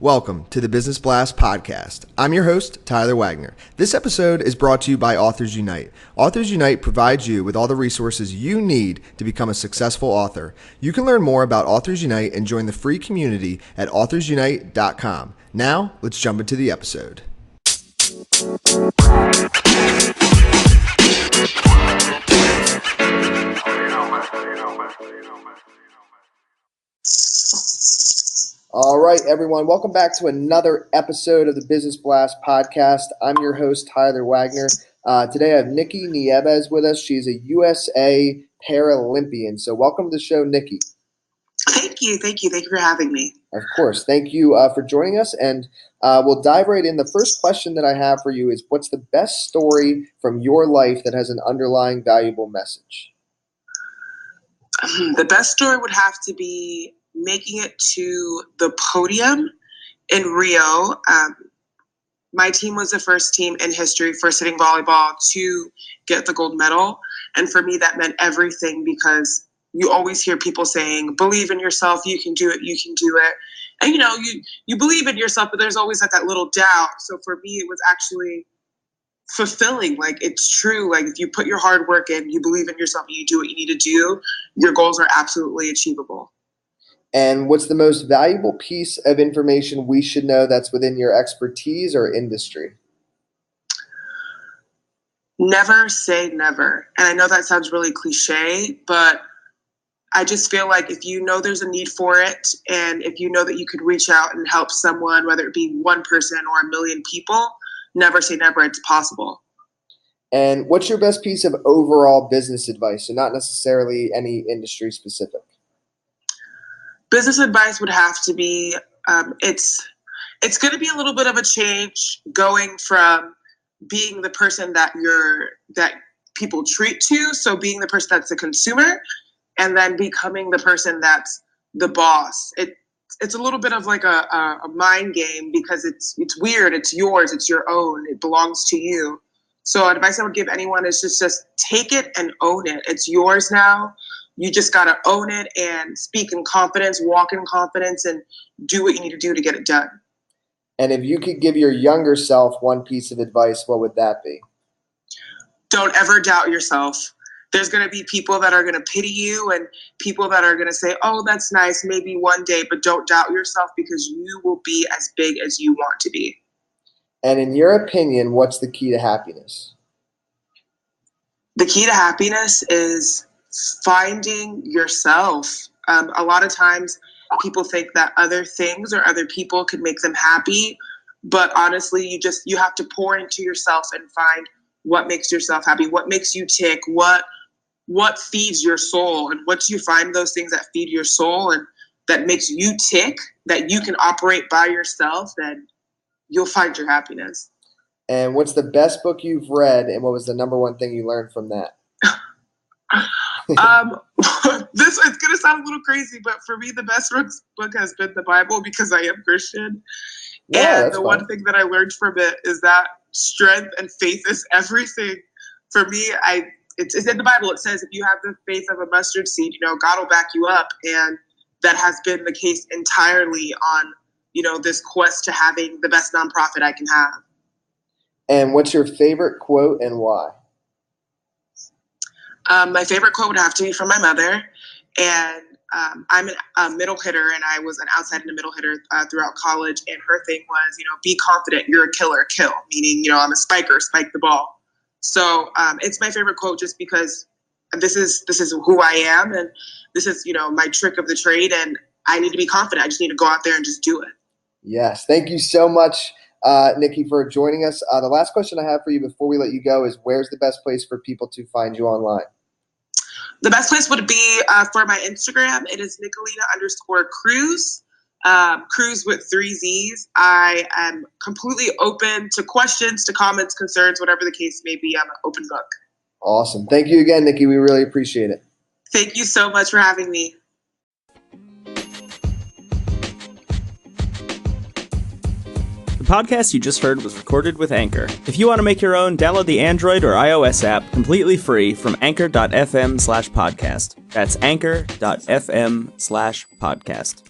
Welcome to the Business Blast podcast. I'm your host, Tyler Wagner. This episode is brought to you by Authors Unite. Authors Unite provides you with all the resources you need to become a successful author. You can learn more about Authors Unite and join the free community at authorsunite.com. Now, let's jump into the episode. All right, everyone. Welcome back to another episode of the Business Blast podcast. I'm your host, Tyler Wagner. Today I have Nicky Nieves with us. She's a USA Paralympian. So welcome to the show, Nicky. Thank you for having me. Of course. Thank you for joining us. And we'll dive right in. The first question that I have for you is, what's the best story from your life that has an underlying valuable message? The best story would have to be making it to the podium in Rio. My team was the first team in history for sitting volleyball to get the gold medal. And for me, that meant everything, because you always hear people saying, believe in yourself, you can do it, you can do it. And, you believe in yourself, but there's always that little doubt. So for me, it was actually fulfilling. Like, it's true. Like, if you put your hard work in, you believe in yourself, and you do what you need to do, your goals are absolutely achievable. And what's the most valuable piece of information we should know that's within your expertise or industry? Never say never. And I know that sounds really cliche, but I just feel like if you know there's a need for it, and if you know that you could reach out and help someone, whether it be one person or a million people, never say never. It's possible. And what's your best piece of overall business advice? So not necessarily any industry specific. Business advice would have to be, it's going to be a little bit of a change going from being the person that people treat to, so being the person that's the consumer, and then becoming the person that's the boss. It's a little bit of like a mind game, because it's weird. It's yours. It's your own. It belongs to you. So advice I would give anyone is just take it and own it. It's yours now. You just got to own it and speak in confidence, walk in confidence, and do what you need to do to get it done. And if you could give your younger self one piece of advice, what would that be? Don't ever doubt yourself. There's going to be people that are going to pity you, and people that are going to say, oh, that's nice, maybe one day, but don't doubt yourself, because you will be as big as you want to be. And in your opinion, what's the key to happiness? The key to happiness is finding yourself. A lot of times people think that other things or other people could make them happy, but honestly, you have to pour into yourself and find what makes yourself happy, what makes you tick, what feeds your soul. And once you find those things that feed your soul and that makes you tick, that you can operate by yourself, then you'll find your happiness. And what's the best book you've read, and what was the number one thing you learned from that? This is going to sound a little crazy, but for me, the best book has been the Bible, because I am Christian. Yeah, and the one thing that I learned from it is that strength and faith is everything. For me, it's in the Bible. It says, if you have the faith of a mustard seed, God will back you up. And that has been the case entirely on, this quest to having the best nonprofit I can have. And what's your favorite quote and why? My favorite quote would have to be from my mother. And I'm a middle hitter, and I was an outside and a middle hitter throughout college. And her thing was, be confident. You're a killer, kill. Meaning, I'm a spiker, spike the ball. So it's my favorite quote, just because this is who I am, and this is, my trick of the trade. And I need to be confident. I just need to go out there and just do it. Yes. Thank you so much, Nicky, for joining us. The last question I have for you before we let you go is, where's the best place for people to find you online? The best place would be for my Instagram. It is Nicolina_Cruz, Cruz with 3 Z's. I am completely open to questions, to comments, concerns, whatever the case may be. I'm an open book. Awesome. Thank you again, Nicky. We really appreciate it. Thank you so much for having me. The podcast you just heard was recorded with Anchor. If you want to make your own, download the Android or iOS app completely free from anchor.fm/podcast. That's anchor.fm/podcast.